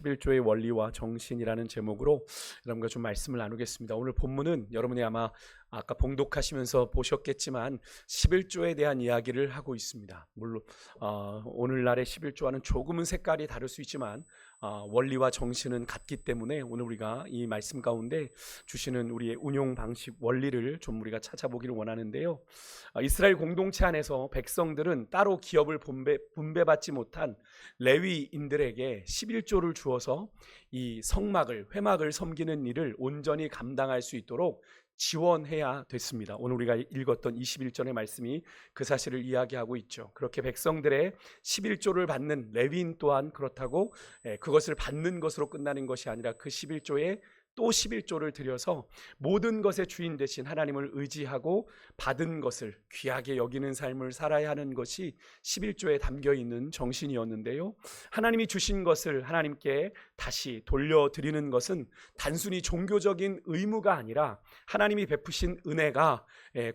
11조의 원리와 정신이라는 제목으로 여러분과 좀 말씀을 나누겠습니다. 오늘 본문은 여러분이 아마 아까 봉독하시면서 보셨겠지만 11조에 대한 이야기를 하고 있습니다. 물론 오늘날의 11조와는 조금은 색깔이 다를 수 있지만 원리와 정신은 같기 때문에 오늘 우리가 이 말씀 가운데 주시는 우리의 운용 방식 원리를 좀 우리가 찾아보기를 원하는데요. 이스라엘 공동체 안에서 백성들은 따로 기업을 분배받지 못한 레위인들에게 11조를 주어서 이 성막을 회막을 섬기는 일을 온전히 감당할 수 있도록 지원해야 됐습니다. 오늘 우리가 읽었던 21절의 말씀이 그 사실을 이야기하고 있죠. 그렇게 백성들의 11조를 받는 레위인 또한 그렇다고 그것을 받는 것으로 끝나는 것이 아니라 그 11조에 또 11조를 들여서 모든 것의 주인 되신 하나님을 의지하고 받은 것을 귀하게 여기는 삶을 살아야 하는 것이 11조에 담겨있는 정신이었는데요. 하나님이 주신 것을 하나님께 다시 돌려드리는 것은 단순히 종교적인 의무가 아니라 하나님이 베푸신 은혜가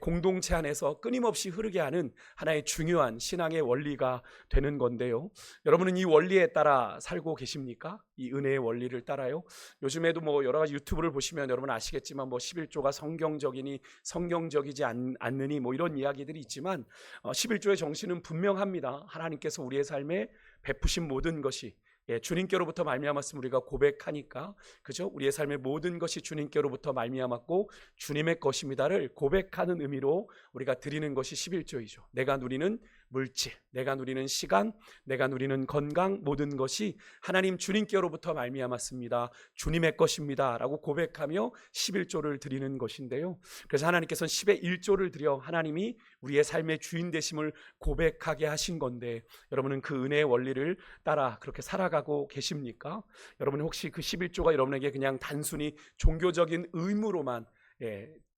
공동체 안에서 끊임없이 흐르게 하는 하나의 중요한 신앙의 원리가 되는 건데요. 여러분은 이 원리에 따라 살고 계십니까? 이 은혜의 원리를 따라요? 요즘에도 여러 가지 유튜브를 보시면 여러분 아시겠지만 11조가 성경적이니 성경적이지 않느니 이런 이야기들이 있지만 11조의 정신은 분명합니다. 하나님께서 우리의 삶에 베푸신 모든 것이 주님께로부터 말미암았으면 우리가 고백하니까, 그죠? 우리의 삶의 모든 것이 주님께로부터 말미암았고 주님의 것입니다를 고백하는 의미로 우리가 드리는 것이 11조이죠. 내가 누리는 물질, 내가 누리는 시간, 내가 누리는 건강, 모든 것이 하나님 주님께로부터 말미암았습니다. 주님의 것입니다 라고 고백하며 11조를 드리는 것인데요. 그래서 하나님께서는 10의 1조를 드려 하나님이 우리의 삶의 주인 되심을 고백하게 하신 건데, 여러분은 그 은혜의 원리를 따라 그렇게 살아가고 계십니까? 여러분 혹시 그 11조가 여러분에게 그냥 단순히 종교적인 의무로만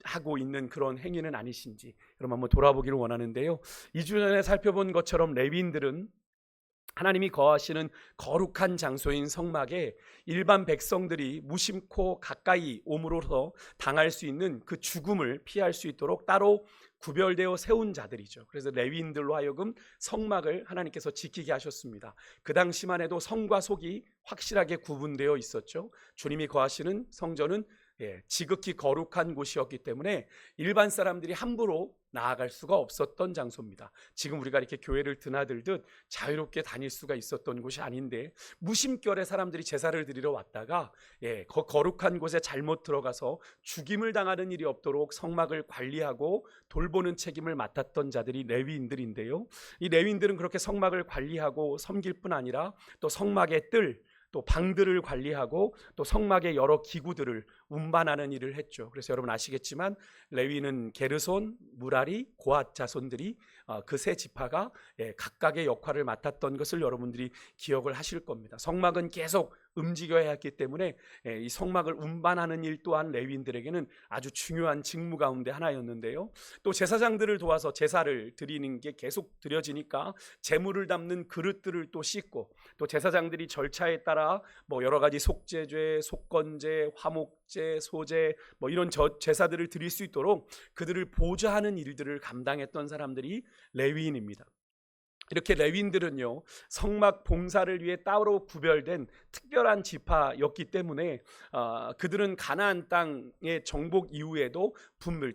하고 있는 그런 행위는 아니신지 여러분 한번 돌아보기를 원하는데요. 2주 전에 살펴본 것처럼 레위인들은 하나님이 거하시는 거룩한 장소인 성막에 일반 백성들이 무심코 가까이 옴으로써 당할 수 있는 그 죽음을 피할 수 있도록 따로 구별되어 세운 자들이죠. 그래서 레위인들로 하여금 성막을 하나님께서 지키게 하셨습니다. 그 당시만 해도 성과 속이 확실하게 구분되어 있었죠. 주님이 거하시는 성전은 지극히 거룩한 곳이었기 때문에 일반 사람들이 함부로 나아갈 수가 없었던 장소입니다. 지금 우리가 이렇게 교회를 드나들듯 자유롭게 다닐 수가 있었던 곳이 아닌데, 무심결에 사람들이 제사를 드리러 왔다가 거룩한 곳에 잘못 들어가서 죽임을 당하는 일이 없도록 성막을 관리하고 돌보는 책임을 맡았던 자들이 레위인들인데요. 이 레위인들은 그렇게 성막을 관리하고 섬길 뿐 아니라 또 성막의 뜰, 또 방들을 관리하고 또 성막의 여러 기구들을 운반하는 일을 했죠. 그래서 여러분 아시겠지만 레위는 게르손, 무라리, 고앗 자손들이 그 세 지파가 각각의 역할을 맡았던 것을 여러분들이 기억을 하실 겁니다. 성막은 계속 움직여야 했기 때문에 이 성막을 운반하는 일 또한 레위인들에게는 아주 중요한 직무 가운데 하나였는데요. 또 제사장들을 도와서 제사를 드리는 게 계속 드려지니까 제물을 담는 그릇들을 또 씻고, 또 제사장들이 절차에 따라 여러 가지 속죄제, 속건제, 화목제, 소제 이런 제사들을 드릴 수 있도록 그들을 보좌하는 일들을 감당했던 사람들이 레위인입니다. 이렇게 레위인들은요, 성막 봉사를 위해 따로 구별된 특별한 지파였기 때문에 그들은 가나안 땅의 정복 이후에도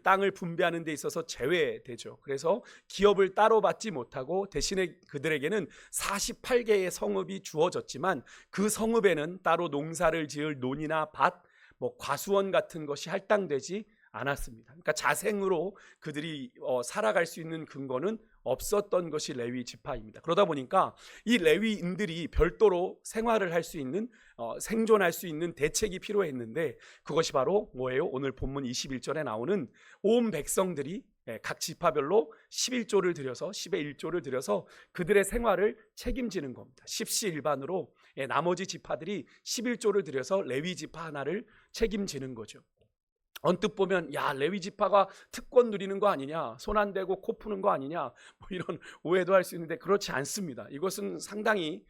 땅을 분배하는 데 있어서 제외되죠. 그래서 기업을 따로 받지 못하고 대신에 그들에게는 48개의 성읍이 주어졌지만 그 성읍에는 따로 농사를 지을 논이나 밭, 과수원 같은 것이 할당되지 않았습니다. 그러니까 자생으로 그들이 살아갈 수 있는 근거는 없었던 것이 레위 지파입니다. 그러다 보니까 이 레위인들이 별도로 생활을 할 수 있는, 생존할 수 있는 대책이 필요했는데, 그것이 바로 뭐예요? 오늘 본문 21절에 나오는 온 백성들이 각 지파별로 11조를 들여서 10의 1조를 들여서 그들의 생활을 책임지는 겁니다. 십시일반으로 나머지 지파들이 11조를 들여서 레위 지파 하나를 책임지는 거죠. 언뜻 보면 레위 지파가 특권 누리는 거 아니냐, 손 안 대고 코 푸는 거 아니냐, 이런 오해도 할 수 있는데 그렇지 않습니다. 이것은 상당히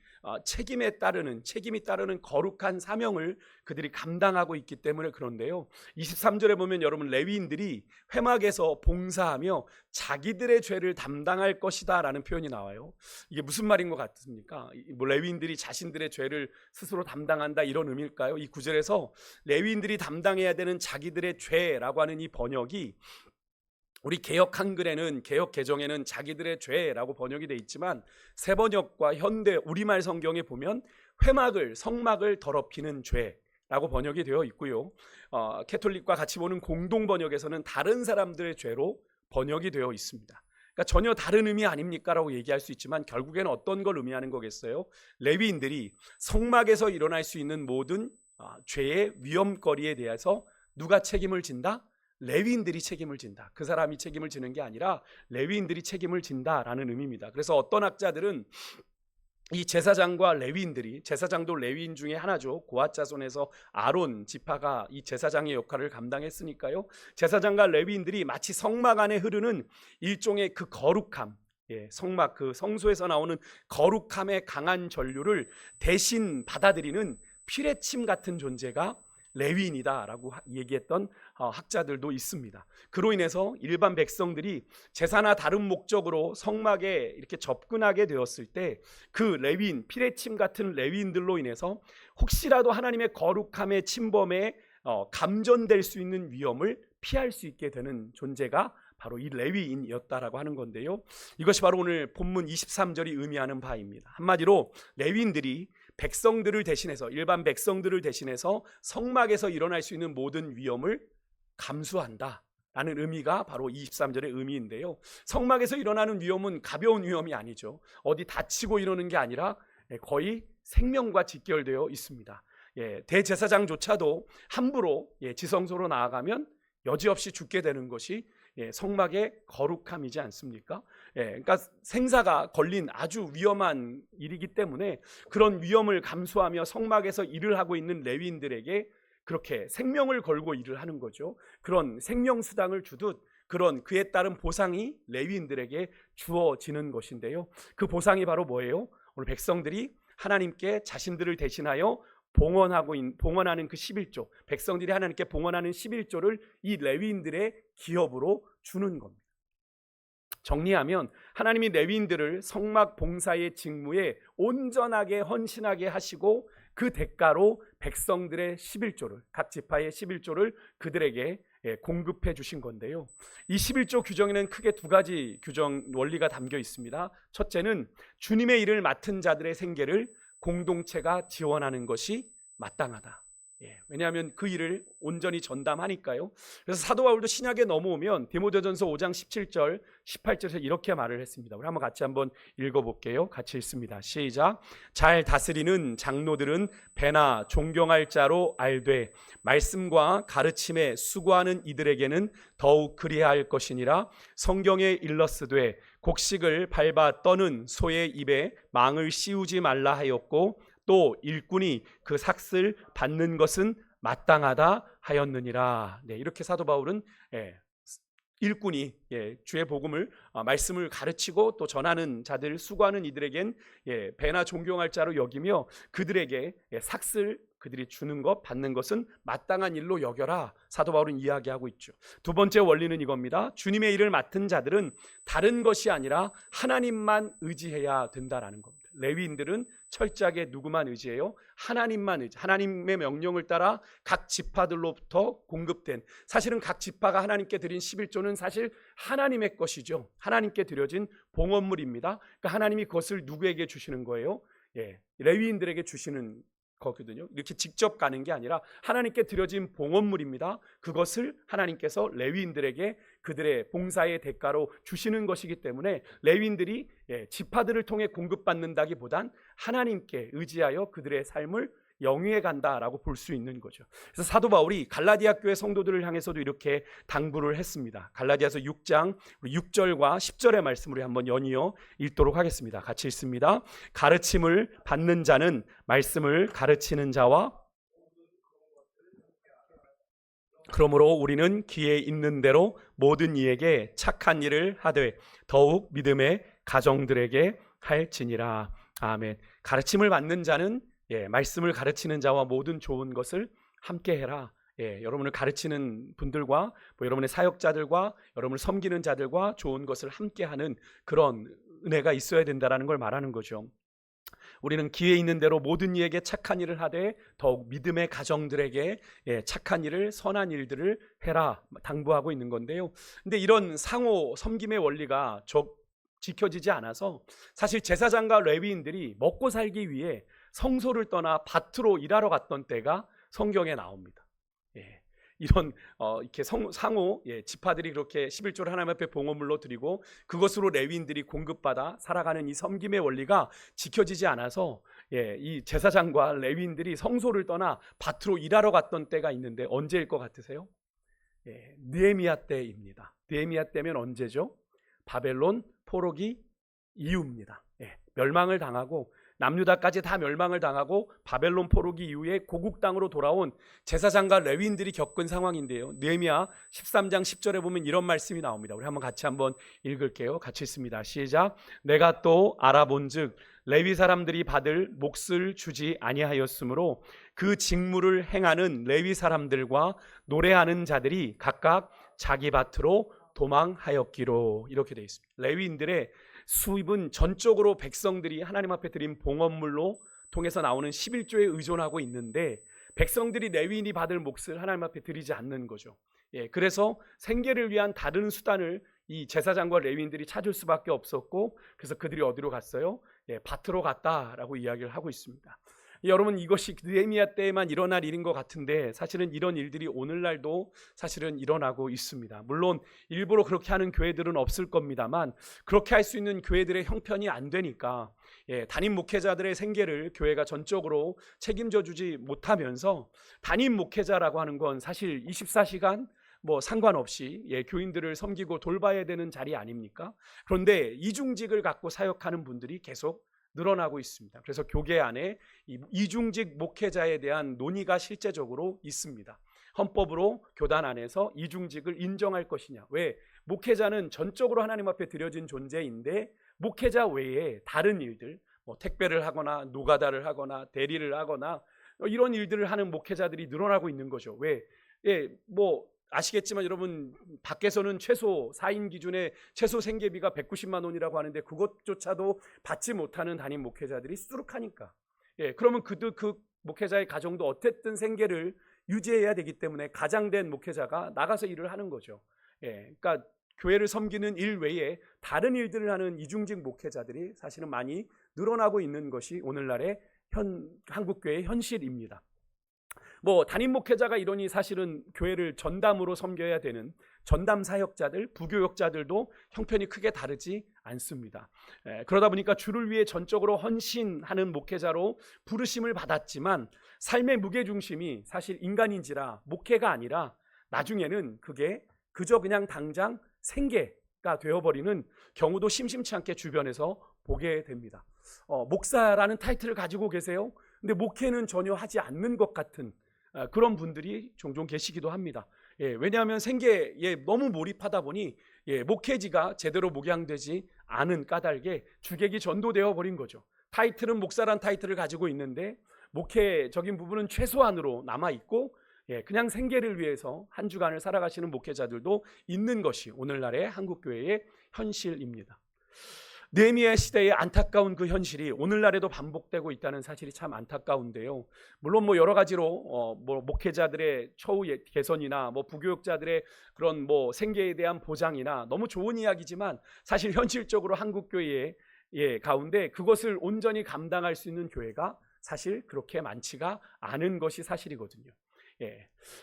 책임이 따르는 거룩한 사명을 그들이 감당하고 있기 때문에 그런데요. 23절에 보면 여러분 레위인들이 회막에서 봉사하며 자기들의 죄를 담당할 것이다 라는 표현이 나와요. 이게 무슨 말인 것 같습니까? 뭐 레위인들이 자신들의 죄를 스스로 담당한다 이런 의미일까요? 이 구절에서 레위인들이 담당해야 되는 자기들의 죄라고 하는 이 번역이 우리 개역 한글에는 개역 개정에는 자기들의 죄라고 번역이 돼 있지만 새번역과 현대 우리말 성경에 보면 성막을 더럽히는 죄라고 번역이 되어 있고요. 캐톨릭과 같이 보는 공동 번역에서는 다른 사람들의 죄로 번역이 되어 있습니다. 그러니까 전혀 다른 의미 아닙니까? 라고 얘기할 수 있지만 결국에는 어떤 걸 의미하는 거겠어요? 레위인들이 성막에서 일어날 수 있는 모든 죄의 위험거리에 대해서 누가 책임을 진다? 레위인들이 책임을 진다. 그 사람이 책임을 지는 게 아니라 레위인들이 책임을 진다라는 의미입니다. 그래서 어떤 학자들은 이 제사장과 레위인들이, 제사장도 레위인 중에 하나죠. 고핫 자손에서 아론 지파가 이 제사장의 역할을 감당했으니까요. 제사장과 레위인들이 마치 성막 안에 흐르는 일종의 그 거룩함, 성막 그 성소에서 나오는 거룩함의 강한 전류를 대신 받아들이는 피레침 같은 존재가 레위인이다라고 얘기했던 학자들도 있습니다. 그로 인해서 일반 백성들이 제사나 다른 목적으로 성막에 이렇게 접근하게 되었을 때 그 레위인, 피레침 같은 레위인들로 인해서 혹시라도 하나님의 거룩함의 침범에 감전될 수 있는 위험을 피할 수 있게 되는 존재가 바로 이 레위인이었다라고 하는 건데요. 이것이 바로 오늘 본문 23절이 의미하는 바입니다. 한마디로 레위인들이 백성들을 대신해서, 일반 백성들을 대신해서 성막에서 일어날 수 있는 모든 위험을 감수한다 라는 의미가 바로 23절의 의미인데요. 성막에서 일어나는 위험은 가벼운 위험이 아니죠. 어디 다치고 이러는 게 아니라 거의 생명과 직결되어 있습니다. 대제사장조차도 함부로 지성소로 나아가면 여지없이 죽게 되는 것이 성막의 거룩함이지 않습니까? 그러니까 생사가 걸린 아주 위험한 일이기 때문에 그런 위험을 감수하며 성막에서 일을 하고 있는 레위인들에게 그렇게 생명을 걸고 일을 하는 거죠. 그런 생명수당을 주듯 그런 그에 따른 보상이 레위인들에게 주어지는 것인데요. 그 보상이 바로 뭐예요? 오늘 백성들이 하나님께 자신들을 대신하여 봉헌하는 그 11조, 백성들이 하나님께 봉헌하는 11조를 이 레위인들의 기업으로 주는 겁니다. 정리하면 하나님이 레위인들을 성막 봉사의 직무에 온전하게 헌신하게 하시고 그 대가로 백성들의 11조를, 각 지파의 11조를 그들에게 공급해 주신 건데요. 이 11조 규정에는 크게 두 가지 규정 원리가 담겨 있습니다. 첫째는 주님의 일을 맡은 자들의 생계를 공동체가 지원하는 것이 마땅하다. 왜냐하면 그 일을 온전히 전담하니까요. 그래서 사도 바울도 신약에 넘어오면 디모데전서 5장 17절 18절에서 이렇게 말을 했습니다. 우리 같이 한번 읽어볼게요. 같이 읽습니다. 시작. 잘 다스리는 장로들은 배나 존경할 자로 알되 말씀과 가르침에 수고하는 이들에게는 더욱 그리할 것이니라. 성경에 일렀으되 곡식을 밟아 떠는 소의 입에 망을 씌우지 말라 하였고 또 일꾼이 그 삭슬 받는 것은 마땅하다 하였느니라. 이렇게 사도 바울은 일꾼이 주의 복음을 말씀을 가르치고 또 전하는 자들, 수고하는 이들에겐 배나 존경할 자로 여기며 그들에게 삭슬 그들이 주는 것 받는 것은 마땅한 일로 여겨라. 사도 바울은 이야기하고 있죠. 두 번째 원리는 이겁니다. 주님의 일을 맡은 자들은 다른 것이 아니라 하나님만 의지해야 된다라는 겁니다. 레위인들은 철저하게 누구만 의지해요? 하나님만 의지. 하나님의 명령을 따라 각 지파들로부터 공급된, 사실은 각 지파가 하나님께 드린 11조는 사실 하나님의 것이죠. 하나님께 드려진 봉헌물입니다. 그러니까 하나님이 그것을 누구에게 주시는 거예요? 레위인들에게 주시는 거거든요. 이렇게 직접 가는 게 아니라 하나님께 드려진 봉헌물입니다. 그것을 하나님께서 레위인들에게 그들의 봉사의 대가로 주시는 것이기 때문에 레위인들이 지파들을 통해 공급받는다기보단 하나님께 의지하여 그들의 삶을 영위해 간다라고 볼 수 있는 거죠. 그래서 사도 바울이 갈라디아 교회 성도들을 향해서도 이렇게 당부를 했습니다. 갈라디아서 6장 6절과 10절의 말씀을 한번 연이어 읽도록 하겠습니다. 같이 읽습니다. 가르침을 받는 자는 말씀을 가르치는 자와 그러므로 우리는 기에 있는 대로 모든 이에게 착한 일을 하되 더욱 믿음의 가정들에게 할지니라. 아멘. 가르침을 받는 자는 말씀을 가르치는 자와 모든 좋은 것을 함께 해라. 여러분을 가르치는 분들과 여러분의 사역자들과 여러분을 섬기는 자들과 좋은 것을 함께하는 그런 은혜가 있어야 된다라는 걸 말하는 거죠. 우리는 기회 있는 대로 모든 이에게 착한 일을 하되 더욱 믿음의 가정들에게 착한 일을, 선한 일들을 해라 당부하고 있는 건데요. 근데 이런 상호 섬김의 원리가 지켜지지 않아서 사실 제사장과 레위인들이 먹고 살기 위해 성소를 떠나 밭으로 일하러 갔던 때가 성경에 나옵니다. 이런 이렇게 상호 지파들이 그렇게 11조를 하나님 앞에 봉헌물로 드리고 그것으로 레위인들이 공급받아 살아가는 이 섬김의 원리가 지켜지지 않아서 이 제사장과 레위인들이 성소를 떠나 밭으로 일하러 갔던 때가 있는데 언제일 것 같으세요? 느헤미야 때입니다. 느헤미야 때면 언제죠? 바벨론 포로기 이후입니다. 멸망을 당하고 남유다까지 다 멸망을 당하고 바벨론 포로기 이후에 고국 땅으로 돌아온 제사장과 레위인들이 겪은 상황인데요. 느헤미야 13장 10절에 보면 이런 말씀이 나옵니다. 우리 같이 한번 읽을게요. 같이 읽습니다. 시작. 내가 또 알아본즉 레위 사람들이 받을 몫을 주지 아니하였으므로 그 직무를 행하는 레위 사람들과 노래하는 자들이 각각 자기 밭으로 도망하였기로. 이렇게 되어 있습니다. 레위인들의 수입은 전적으로 백성들이 하나님 앞에 드린 봉헌물로 통해서 나오는 11조에 의존하고 있는데 백성들이 레위인이 받을 몫을 하나님 앞에 드리지 않는 거죠. 그래서 생계를 위한 다른 수단을 이 제사장과 레위인들이 찾을 수밖에 없었고 그래서 그들이 어디로 갔어요? 밭으로 갔다라고 이야기를 하고 있습니다. 여러분, 이것이 느헤미야 때에만 일어날 일인 것 같은데 사실은 이런 일들이 오늘날도 사실은 일어나고 있습니다. 물론 일부러 그렇게 하는 교회들은 없을 겁니다만 그렇게 할 수 있는 교회들의 형편이 안 되니까 담임 목회자들의 생계를 교회가 전적으로 책임져 주지 못하면서 담임 목회자라고 하는 건 사실 24시간 상관없이 교인들을 섬기고 돌봐야 되는 자리 아닙니까? 그런데 이중직을 갖고 사역하는 분들이 계속 늘어나고 있습니다. 그래서 교계 안에 이중직 목회자에 대한 논의가 실제적으로 있습니다. 헌법으로 교단 안에서 이중직을 인정할 것이냐. 왜? 목회자는 전적으로 하나님 앞에 드려진 존재인데 목회자 외에 다른 일들, 택배를 하거나 노가다를 하거나 대리를 하거나 이런 일들을 하는 목회자들이 늘어나고 있는 거죠. 왜? 아시겠지만 여러분, 밖에서는 최소 4인 기준의 최소 생계비가 190만 원이라고 하는데 그것조차도 받지 못하는 담임 목회자들이 수두룩하니까. 그러면 그 목회자의 가정도 어쨌든 생계를 유지해야 되기 때문에 가장된 목회자가 나가서 일을 하는 거죠. 그러니까 교회를 섬기는 일 외에 다른 일들을 하는 이중직 목회자들이 사실은 많이 늘어나고 있는 것이 오늘날의 한국교회의 현실입니다. 담임 목회자가 이러니 사실은 교회를 전담으로 섬겨야 되는 전담 사역자들, 부교역자들도 형편이 크게 다르지 않습니다. 그러다 보니까 주를 위해 전적으로 헌신하는 목회자로 부르심을 받았지만 삶의 무게중심이 사실 인간인지라 목회가 아니라 나중에는 그게 그저 그냥 당장 생계가 되어버리는 경우도 심심치 않게 주변에서 보게 됩니다. 목사라는 타이틀을 가지고 계세요. 근데 목회는 전혀 하지 않는 것 같은 그런 분들이 종종 계시기도 합니다. 왜냐하면 생계에 너무 몰입하다 보니 목회지가 제대로 목양되지 않은 까닭에 주객이 전도되어 버린 거죠. 타이틀은 목사란 타이틀을 가지고 있는데 목회적인 부분은 최소한으로 남아있고 그냥 생계를 위해서 한 주간을 살아가시는 목회자들도 있는 것이 오늘날의 한국교회의 현실입니다. 느헤미야 시대의 안타까운 그 현실이 오늘날에도 반복되고 있다는 사실이 참 안타까운데요. 물론 여러 가지로 목회자들의 처우 개선이나 부교역자들의 그런 생계에 대한 보장이나 너무 좋은 이야기지만 사실 현실적으로 한국교회 가운데 그것을 온전히 감당할 수 있는 교회가 사실 그렇게 많지가 않은 것이 사실이거든요.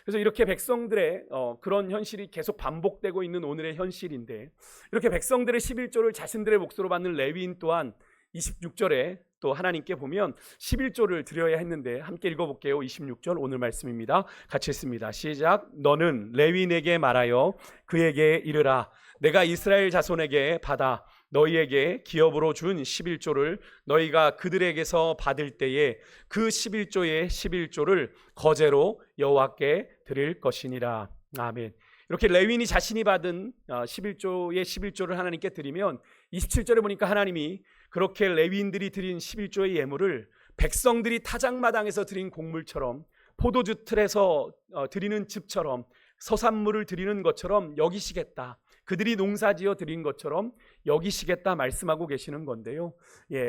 그래서 이렇게 백성들의 그런 현실이 계속 반복되고 있는 오늘의 현실인데 이렇게 백성들의 11조를 자신들의 몫으로 받는 레위인 또한 26절에 또 하나님께 보면 11조를 드려야 했는데 함께 읽어볼게요. 26절 오늘 말씀입니다. 같이 읽습니다. 시작. 너는 레위인에게 말하여 그에게 이르라. 내가 이스라엘 자손에게 받아 너희에게 기업으로 준 11조를 너희가 그들에게서 받을 때에 그 11조의 11조를 거제로 여호와께 드릴 것이니라. 아멘. 이렇게 레위인이 자신이 받은 11조의 11조를 하나님께 드리면 27절에 보니까 하나님이 그렇게 레위인들이 드린 11조의 예물을 백성들이 타작마당에서 드린 곡물처럼, 포도주 틀에서 드리는 즙처럼, 서산물을 드리는 것처럼 여기시겠다. 그들이 농사지어 드린 것처럼 여기시겠다 말씀하고 계시는 건데요.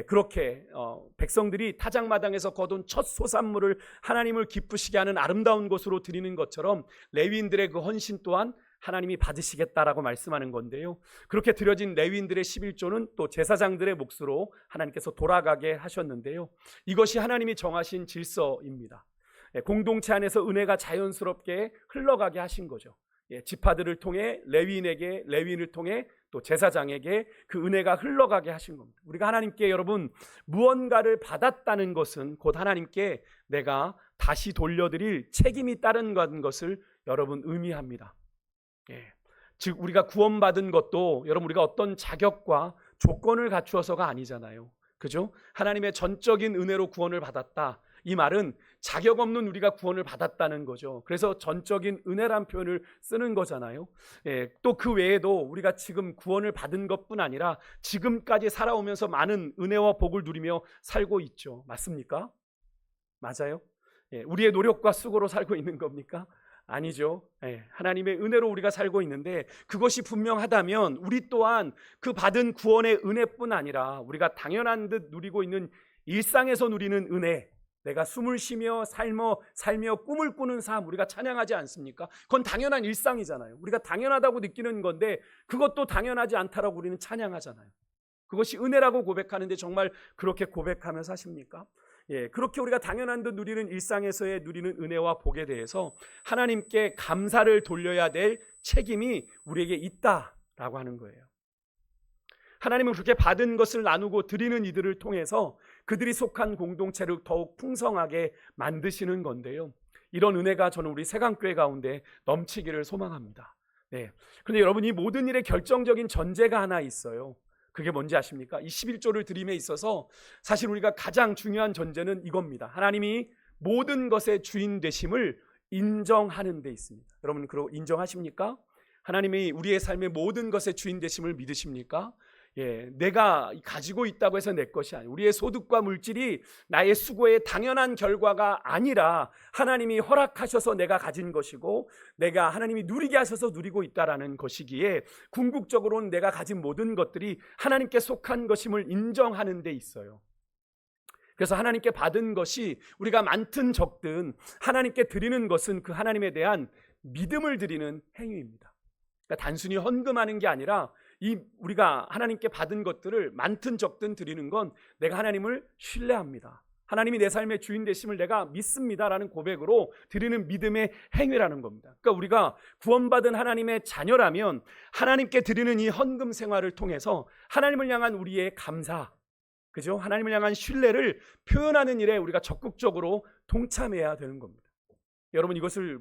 그렇게 백성들이 타작마당에서 거둔 첫 소산물을 하나님을 기쁘시게 하는 아름다운 것으로 드리는 것처럼 레위인들의 그 헌신 또한 하나님이 받으시겠다라고 말씀하는 건데요. 그렇게 드려진 레위인들의 11조는 또 제사장들의 몫으로 하나님께서 돌아가게 하셨는데요. 이것이 하나님이 정하신 질서입니다. 공동체 안에서 은혜가 자연스럽게 흘러가게 하신 거죠. 지파들을 통해 레위인에게, 레위인을 통해 또 제사장에게 그 은혜가 흘러가게 하신 겁니다. 우리가 하나님께 여러분 무언가를 받았다는 것은 곧 하나님께 내가 다시 돌려드릴 책임이 따른 것을 여러분 의미합니다. 즉 우리가 구원받은 것도 여러분 우리가 어떤 자격과 조건을 갖추어서가 아니잖아요. 그죠? 하나님의 전적인 은혜로 구원을 받았다. 이 말은 자격 없는 우리가 구원을 받았다는 거죠. 그래서 전적인 은혜란 표현을 쓰는 거잖아요. 또 그 외에도 우리가 지금 구원을 받은 것뿐 아니라 지금까지 살아오면서 많은 은혜와 복을 누리며 살고 있죠. 맞습니까? 맞아요? 우리의 노력과 수고로 살고 있는 겁니까? 아니죠. 하나님의 은혜로 우리가 살고 있는데 그것이 분명하다면 우리 또한 그 받은 구원의 은혜뿐 아니라 우리가 당연한 듯 누리고 있는 일상에서 누리는 은혜, 내가 숨을 쉬며 살며 꿈을 꾸는 삶 우리가 찬양하지 않습니까? 그건 당연한 일상이잖아요. 우리가 당연하다고 느끼는 건데 그것도 당연하지 않다라고 우리는 찬양하잖아요. 그것이 은혜라고 고백하는데 정말 그렇게 고백하며 사십니까? 그렇게 우리가 당연한 듯 누리는 일상에서의 누리는 은혜와 복에 대해서 하나님께 감사를 돌려야 될 책임이 우리에게 있다라고 하는 거예요. 하나님은 그렇게 받은 것을 나누고 드리는 이들을 통해서 그들이 속한 공동체를 더욱 풍성하게 만드시는 건데요. 이런 은혜가 저는 우리 세강교회 가운데 넘치기를 소망합니다. 그런데 여러분 이 모든 일에 결정적인 전제가 하나 있어요. 그게 뭔지 아십니까? 이 11조를 드림에 있어서 사실 우리가 가장 중요한 전제는 이겁니다. 하나님이 모든 것의 주인 되심을 인정하는 데 있습니다. 여러분 그거 인정하십니까? 하나님이 우리의 삶의 모든 것의 주인 되심을 믿으십니까? 내가 가지고 있다고 해서 내 것이 아니에요. 우리의 소득과 물질이 나의 수고의 당연한 결과가 아니라 하나님이 허락하셔서 내가 가진 것이고 내가 하나님이 누리게 하셔서 누리고 있다라는 것이기에 궁극적으로는 내가 가진 모든 것들이 하나님께 속한 것임을 인정하는 데 있어요. 그래서 하나님께 받은 것이 우리가 많든 적든 하나님께 드리는 것은 그 하나님에 대한 믿음을 드리는 행위입니다. 그러니까 단순히 헌금하는 게 아니라 우리가 하나님께 받은 것들을 많든 적든 드리는 건 내가 하나님을 신뢰합니다. 하나님이 내 삶의 주인 되심을 내가 믿습니다라는 고백으로 드리는 믿음의 행위라는 겁니다. 그러니까 우리가 구원받은 하나님의 자녀라면 하나님께 드리는 이 헌금 생활을 통해서 하나님을 향한 우리의 감사, 그죠? 하나님을 향한 신뢰를 표현하는 일에 우리가 적극적으로 동참해야 되는 겁니다. 여러분 이것을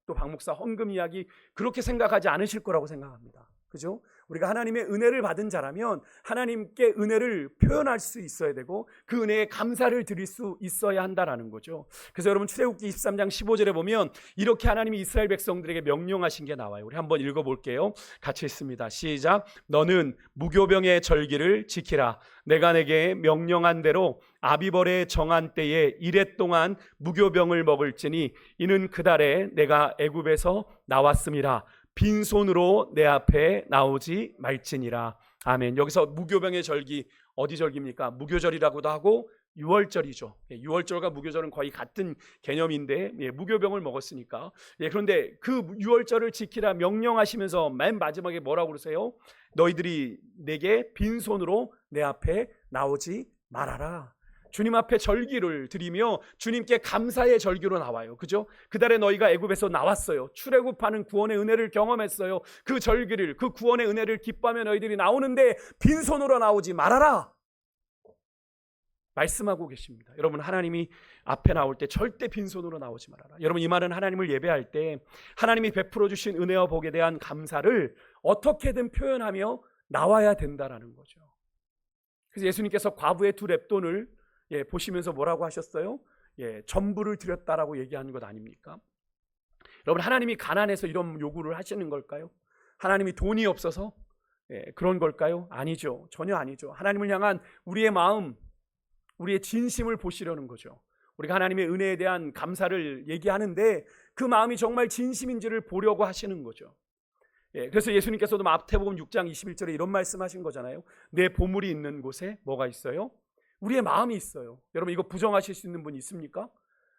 또 박 목사 헌금 이야기 그렇게 생각하지 않으실 거라고 생각합니다. 그죠? 우리가 하나님의 은혜를 받은 자라면 하나님께 은혜를 표현할 수 있어야 되고 그 은혜에 감사를 드릴 수 있어야 한다라는 거죠. 그래서 여러분 출애굽기 23장 15절에 보면 이렇게 하나님이 이스라엘 백성들에게 명령하신 게 나와요. 우리 한번 읽어볼게요. 같이 읽습니다. 시작. 너는 무교병의 절기를 지키라. 내가 내게 명령한 대로 아비벌의 정한 때에 이레 동안 무교병을 먹을지니 이는 그달에 내가 애굽에서 나왔음이라. 빈손으로 내 앞에 나오지 말지니라. 아멘. 여기서 무교병의 절기 어디 절기입니까? 무교절이라고도 하고 유월절이죠. 유월절과 무교절은 거의 같은 개념인데 무교병을 먹었으니까. 그런데 그 유월절을 지키라 명령하시면서 맨 마지막에 뭐라고 그러세요? 너희들이 내게 빈손으로 내 앞에 나오지 말아라. 주님 앞에 절기를 드리며 주님께 감사의 절기로 나와요. 그죠? 그달에 너희가 애굽에서 나왔어요. 출애굽하는 구원의 은혜를 경험했어요. 그 절기를, 그 구원의 은혜를 기뻐하며 너희들이 나오는데 빈손으로 나오지 말아라 말씀하고 계십니다. 여러분 하나님이 앞에 나올 때 절대 빈손으로 나오지 말아라. 여러분 이 말은 하나님을 예배할 때 하나님이 베풀어 주신 은혜와 복에 대한 감사를 어떻게든 표현하며 나와야 된다라는 거죠. 그래서 예수님께서 과부의 2렙돈을 보시면서 뭐라고 하셨어요? 전부를 드렸다라고 얘기하는 것 아닙니까? 여러분 하나님이 가난해서 이런 요구를 하시는 걸까요? 하나님이 돈이 없어서? 그런 걸까요? 아니죠. 전혀 아니죠. 하나님을 향한 우리의 마음, 우리의 진심을 보시려는 거죠. 우리가 하나님의 은혜에 대한 감사를 얘기하는데 그 마음이 정말 진심인지를 보려고 하시는 거죠. 그래서 예수님께서도 마태복음 6장 21절에 이런 말씀하신 거잖아요. 내 보물이 있는 곳에 뭐가 있어요? 우리의 마음이 있어요. 여러분 이거 부정하실 수 있는 분 있습니까?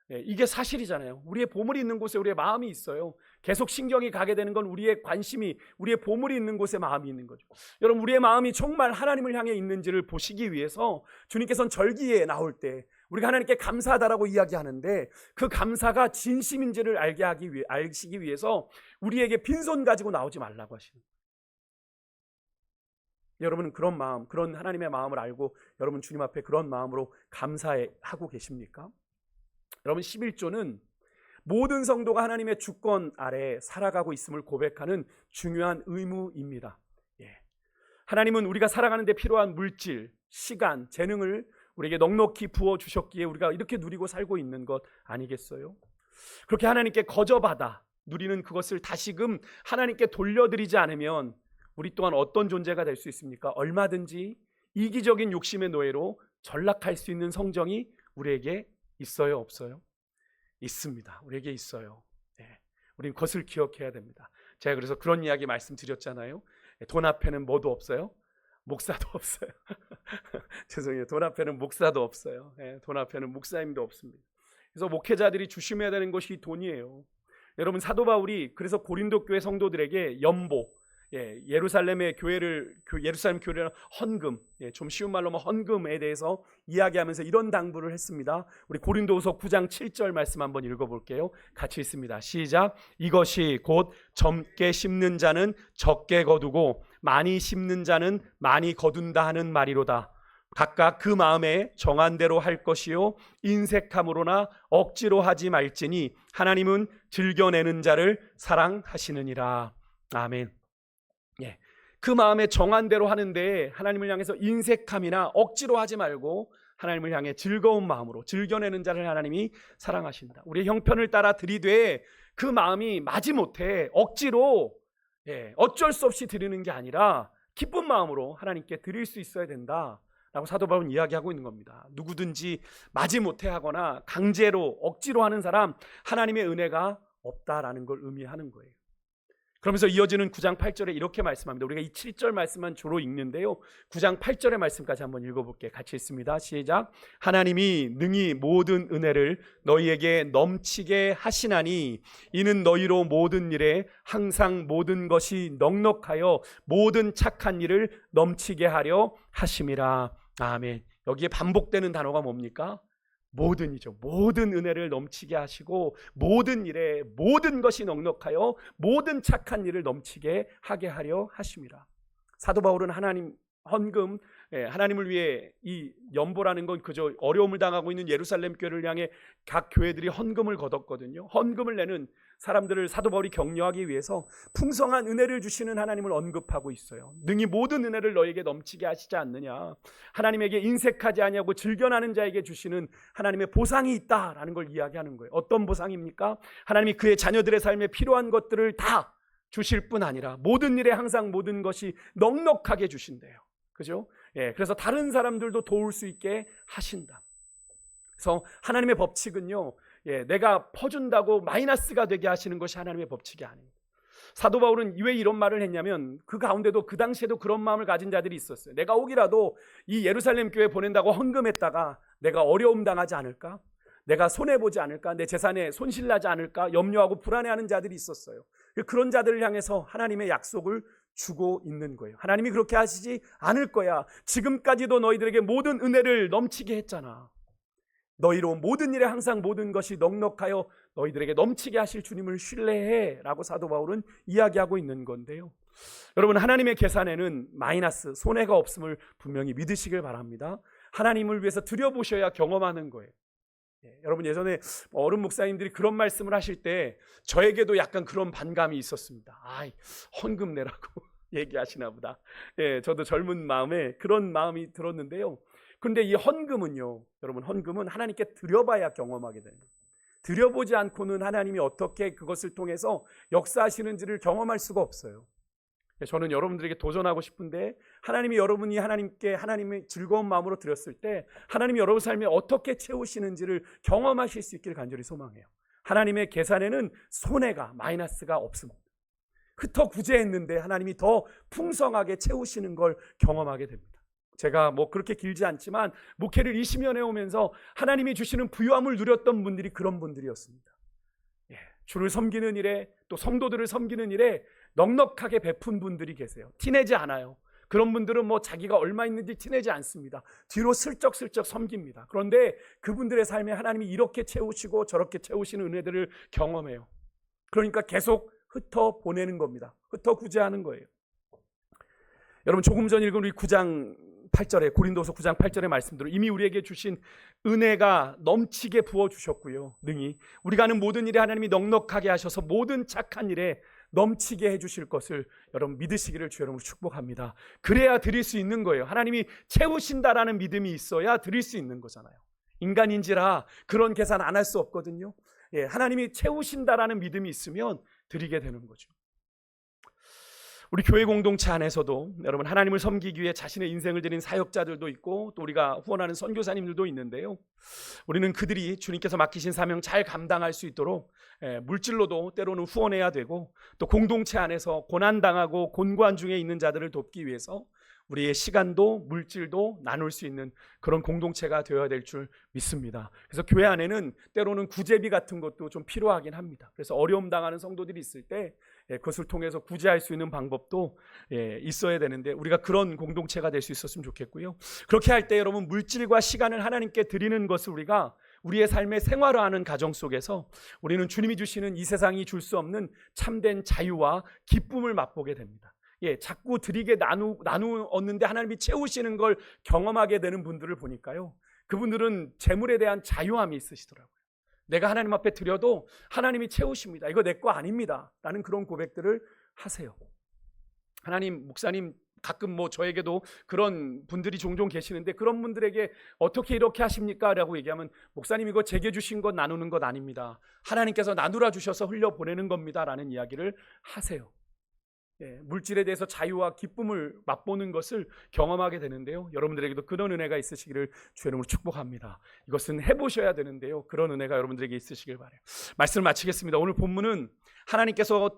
이게 사실이잖아요. 우리의 보물이 있는 곳에 우리의 마음이 있어요. 계속 신경이 가게 되는 건 우리의 관심이, 우리의 보물이 있는 곳에 마음이 있는 거죠. 여러분 우리의 마음이 정말 하나님을 향해 있는지를 보시기 위해서 주님께서는 절기에 나올 때 우리가 하나님께 감사하다라고 이야기하는데 그 감사가 진심인지를 알시기 위해서 우리에게 빈손 가지고 나오지 말라고 하시는 거예요. 여러분은 그런 마음, 그런 하나님의 마음을 알고 여러분 주님 앞에 그런 마음으로 감사하고 계십니까? 여러분 11조는 모든 성도가 하나님의 주권 아래 살아가고 있음을 고백하는 중요한 의무입니다. 하나님은 우리가 살아가는 데 필요한 물질, 시간, 재능을 우리에게 넉넉히 부어주셨기에 우리가 이렇게 누리고 살고 있는 것 아니겠어요? 그렇게 하나님께 거저받아 누리는 그것을 다시금 하나님께 돌려드리지 않으면 우리 또한 어떤 존재가 될 수 있습니까? 얼마든지 이기적인 욕심의 노예로 전락할 수 있는 성정이 우리에게 있어요, 없어요? 있습니다. 우리에게 있어요. 우리는 그것을 기억해야 됩니다. 제가 그래서 그런 이야기 말씀드렸잖아요. 돈 앞에는 뭐도 없어요? 목사도 없어요. 죄송해요. 돈 앞에는 목사도 없어요. 돈 앞에는 목사님도 없습니다. 그래서 목회자들이 조심해야 되는 것이 돈이에요. 여러분 사도 바울이 그래서 고린도 교회 성도들에게 연보, 예루살em 교회를 헌금, 좀 쉬운 말로 하면 헌금에 대해서 이야기하면서 이런 당부를 했습니다. 우리 고린도후서 9장 7절 말씀 한번 읽어볼게요. 같이 읽습니다. 시작. 이것이 곧 젊게 심는 자는 적게 거두고 많이 심는 자는 많이 거둔다 하는 말이로다. 각각 그 마음에 정한 대로 할 것이요 인색함으로나 억지로 하지 말지니 하나님은 즐겨내는 자를 사랑하시느니라. 아멘. 그 마음에 정한 대로 하는데 하나님을 향해서 인색함이나 억지로 하지 말고 하나님을 향해 즐거운 마음으로 즐겨내는 자를 하나님이 사랑하신다. 우리의 형편을 따라 드리되 그 마음이 마지못해 억지로 어쩔 수 없이 드리는 게 아니라 기쁜 마음으로 하나님께 드릴 수 있어야 된다라고 사도 바울은 이야기하고 있는 겁니다. 누구든지 마지못해 하거나 강제로 억지로 하는 사람 하나님의 은혜가 없다라는 걸 의미하는 거예요. 그러면서 이어지는 9장 8절에 이렇게 말씀합니다. 우리가 이 7절 말씀만 주로 읽는데요. 9장 8절의 말씀까지 한번 읽어볼게요. 같이 읽습니다. 시작. 하나님이 능히 모든 은혜를 너희에게 넘치게 하시나니 이는 너희로 모든 일에 항상 모든 것이 넉넉하여 모든 착한 일을 넘치게 하려 하심이라. 아멘. 여기에 반복되는 단어가 뭡니까? 모든이죠. 모든 은혜를 넘치게 하시고 모든 일에 모든 것이 넉넉하여 모든 착한 일을 넘치게 하게 하려 하심이라. 사도 바울은 하나님 헌금, 하나님을 위해 이 연보라는 건 그저 어려움을 당하고 있는 예루살렘 교회를 향해 각 교회들이 헌금을 거뒀거든요. 헌금을 내는 사람들을 사도 바울이 격려하기 위해서 풍성한 은혜를 주시는 하나님을 언급하고 있어요. 능히 모든 은혜를 너에게 넘치게 하시지 않느냐. 하나님에게 인색하지 아니하고 즐겨나는 자에게 주시는 하나님의 보상이 있다라는 걸 이야기하는 거예요. 어떤 보상입니까? 하나님이 그의 자녀들의 삶에 필요한 것들을 다 주실 뿐 아니라 모든 일에 항상 모든 것이 넉넉하게 주신대요. 그죠? 그래서 다른 사람들도 도울 수 있게 하신다. 그래서 하나님의 법칙은요, 내가 퍼준다고 마이너스가 되게 하시는 것이 하나님의 법칙이 아닙니다. 사도 바울은 왜 이런 말을 했냐면 그 가운데도 그 당시에도 그런 마음을 가진 자들이 있었어요. 내가 혹이라도 이 예루살렘 교회 보낸다고 헌금했다가 내가 어려움 당하지 않을까? 내가 손해보지 않을까? 내 재산에 손실나지 않을까? 염려하고 불안해하는 자들이 있었어요. 그런 자들을 향해서 하나님의 약속을 주고 있는 거예요. 하나님이 그렇게 하시지 않을 거야. 지금까지도 너희들에게 모든 은혜를 넘치게 했잖아. 너희로 모든 일에 항상 모든 것이 넉넉하여 너희들에게 넘치게 하실 주님을 신뢰해 라고 사도 바울은 이야기하고 있는 건데요. 여러분 하나님의 계산에는 마이너스, 손해가 없음을 분명히 믿으시길 바랍니다. 하나님을 위해서 드려보셔야 경험하는 거예요. 여러분 예전에 어른 목사님들이 그런 말씀을 하실 때 저에게도 약간 그런 반감이 있었습니다. 헌금 내라고 얘기하시나 보다. 저도 젊은 마음에 그런 마음이 들었는데요. 그런데 이 헌금은요, 여러분 헌금은 하나님께 드려봐야 경험하게 되는 거예요. 드려보지 않고는 하나님이 어떻게 그것을 통해서 역사하시는지를 경험할 수가 없어요. 저는 여러분들에게 도전하고 싶은데 하나님이 여러분이 하나님께 하나님의 즐거운 마음으로 드렸을 때 하나님이 여러분 삶에 어떻게 채우시는지를 경험하실 수 있기를 간절히 소망해요. 하나님의 계산에는 손해가 마이너스가 없습니다. 흩어 구제했는데 하나님이 더 풍성하게 채우시는 걸 경험하게 됩니다. 제가 그렇게 길지 않지만 목회를 20년 해오면서 하나님이 주시는 부유함을 누렸던 분들이 그런 분들이었습니다. 주를 섬기는 일에 또 성도들을 섬기는 일에 넉넉하게 베푼 분들이 계세요. 티내지 않아요. 그런 분들은 자기가 얼마 있는지 티내지 않습니다. 뒤로 슬쩍슬쩍 섬깁니다. 그런데 그분들의 삶에 하나님이 이렇게 채우시고 저렇게 채우시는 은혜들을 경험해요. 그러니까 계속 흩어 보내는 겁니다. 흩어 구제하는 거예요. 여러분, 조금 전 읽은 우리 9장 8절에 고린도서 9장 8절의 말씀대로 이미 우리에게 주신 은혜가 넘치게 부어주셨고요. 능히 우리가 하는 모든 일에 하나님이 넉넉하게 하셔서 모든 착한 일에 넘치게 해주실 것을 여러분 믿으시기를 주 여러분 축복합니다. 그래야 드릴 수 있는 거예요. 하나님이 채우신다라는 믿음이 있어야 드릴 수 있는 거잖아요. 인간인지라 그런 계산 안 할 수 없거든요. 하나님이 채우신다라는 믿음이 있으면 드리게 되는 거죠. 우리 교회 공동체 안에서도 여러분 하나님을 섬기기 위해 자신의 인생을 드린 사역자들도 있고 또 우리가 후원하는 선교사님들도 있는데요. 우리는 그들이 주님께서 맡기신 사명 잘 감당할 수 있도록 물질로도 때로는 후원해야 되고 또 공동체 안에서 고난당하고 곤고한 중에 있는 자들을 돕기 위해서 우리의 시간도 물질도 나눌 수 있는 그런 공동체가 되어야 될 줄 믿습니다. 그래서 교회 안에는 때로는 구제비 같은 것도 좀 필요하긴 합니다. 그래서 어려움 당하는 성도들이 있을 때 그것을 통해서 구제할 수 있는 방법도 있어야 되는데 우리가 그런 공동체가 될 수 있었으면 좋겠고요. 그렇게 할 때 여러분 물질과 시간을 하나님께 드리는 것을 우리가 우리의 삶의 생활화하는 가정 속에서 우리는 주님이 주시는 이 세상이 줄 수 없는 참된 자유와 기쁨을 맛보게 됩니다. 자꾸 드리게 나누었는데 하나님이 채우시는 걸 경험하게 되는 분들을 보니까요. 그분들은 재물에 대한 자유함이 있으시더라고요. 내가 하나님 앞에 드려도 하나님이 채우십니다. 이거 내 거 아닙니다. 라는 그런 고백들을 하세요. 하나님, 목사님, 가끔 저에게도 그런 분들이 종종 계시는데 그런 분들에게 어떻게 이렇게 하십니까? 라고 얘기하면 목사님 이거 제게 주신 것 나누는 것 아닙니다. 하나님께서 나누라 주셔서 흘려보내는 겁니다. 라는 이야기를 하세요. 물질에 대해서 자유와 기쁨을 맛보는 것을 경험하게 되는데요. 여러분들에게도 그런 은혜가 있으시기를 주의 이름으로 축복합니다. 이것은 해보셔야 되는데요. 그런 은혜가 여러분들에게 있으시길 바라요. 말씀을 마치겠습니다. 오늘 본문은 하나님께서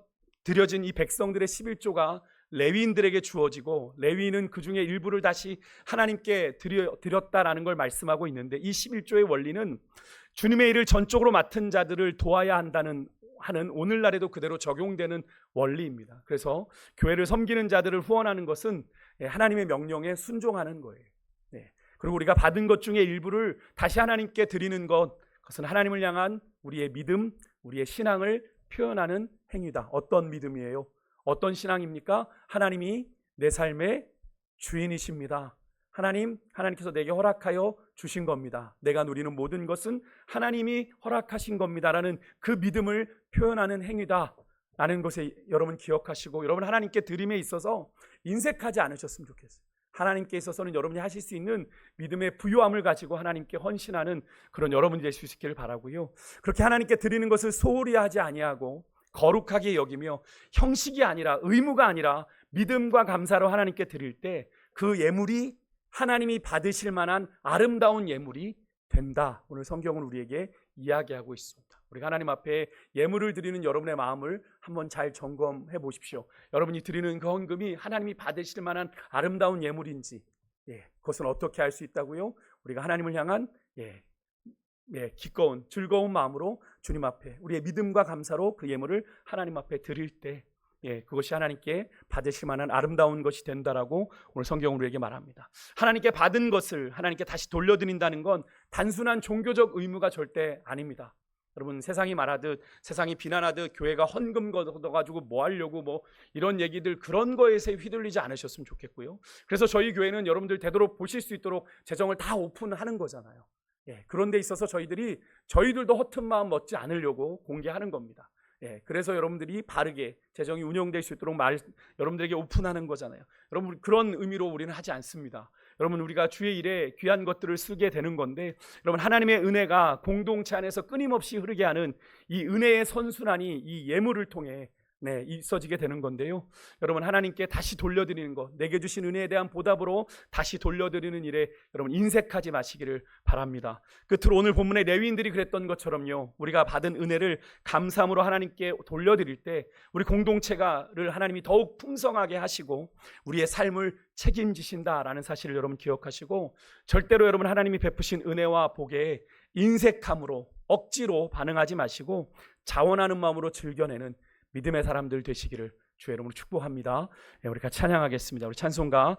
드려진 이 백성들의 11조가 레위인들에게 주어지고 레위인은 그 중에 일부를 다시 하나님께 드렸다라는 걸 말씀하고 있는데 이 11조의 원리는 주님의 일을 전적으로 맡은 자들을 도와야 하는 오늘날에도 그대로 적용되는 원리입니다. 그래서 교회를 섬기는 자들을 후원하는 것은 하나님의 명령에 순종하는 거예요. 그리고 우리가 받은 것 중에 일부를 다시 하나님께 드리는 그것은 하나님을 향한 우리의 믿음, 우리의 신앙을 표현하는 행위다. 어떤 믿음이에요? 어떤 신앙입니까? 하나님이 내 삶의 주인이십니다. 하나님께서 내게 허락하여 주신 겁니다. 내가 누리는 모든 것은 하나님이 허락하신 겁니다라는 그 믿음을 표현하는 행위다 라는 것을 여러분 기억하시고 여러분 하나님께 드림에 있어서 인색하지 않으셨으면 좋겠어요. 하나님께 있어서는 여러분이 하실 수 있는 믿음의 부요함을 가지고 하나님께 헌신하는 그런 여러분이 될 수 있기를 바라고요. 그렇게 하나님께 드리는 것을 소홀히 하지 아니하고 거룩하게 여기며 형식이 아니라 의무가 아니라 믿음과 감사로 하나님께 드릴 때 그 예물이 하나님이 받으실 만한 아름다운 예물이 된다. 오늘 성경은 우리에게 이야기하고 있습니다. 우리가 하나님 앞에 예물을 드리는 여러분의 마음을 한번 잘 점검해 보십시오. 여러분이 드리는 그 헌금이 하나님이 받으실 만한 아름다운 예물인지 그것은 어떻게 알 수 있다고요? 우리가 하나님을 향한 기꺼운 즐거운 마음으로 주님 앞에 우리의 믿음과 감사로 그 예물을 하나님 앞에 드릴 때 그것이 하나님께 받으실 만한 아름다운 것이 된다라고 오늘 성경은 우리에게 말합니다. 하나님께 받은 것을 하나님께 다시 돌려드린다는 건 단순한 종교적 의무가 절대 아닙니다. 여러분 세상이 말하듯 세상이 비난하듯 교회가 헌금 걷어가지고 뭐 하려고 이런 얘기들 그런 거에서 휘둘리지 않으셨으면 좋겠고요. 그래서 저희 교회는 여러분들 되도록 보실 수 있도록 재정을 다 오픈하는 거잖아요. 그런 데 있어서 저희들도 허튼 마음 먹지 않으려고 공개하는 겁니다. 그래서 여러분들이 바르게 재정이 운영될 수 있도록 여러분들에게 오픈하는 거잖아요. 여러분 그런 의미로 우리는 하지 않습니다. 여러분 우리가 주의 일에 귀한 것들을 쓰게 되는 건데 여러분 하나님의 은혜가 공동체 안에서 끊임없이 흐르게 하는 이 은혜의 선순환이 이 예물을 통해 있어지게 되는 건데요. 여러분, 하나님께 다시 돌려드리는 것, 내게 주신 은혜에 대한 보답으로 다시 돌려드리는 일에 여러분 인색하지 마시기를 바랍니다. 끝으로 오늘 본문의 레위인들이 그랬던 것처럼요, 우리가 받은 은혜를 감사함으로 하나님께 돌려드릴 때 우리 공동체가를 하나님이 더욱 풍성하게 하시고 우리의 삶을 책임지신다라는 사실을 여러분 기억하시고, 절대로 여러분 하나님이 베푸신 은혜와 복에 인색함으로 억지로 반응하지 마시고 자원하는 마음으로 즐겨내는 믿음의 사람들 되시기를 주의 이름으로 축복합니다. 우리 같이 찬양하겠습니다. 우리 찬송가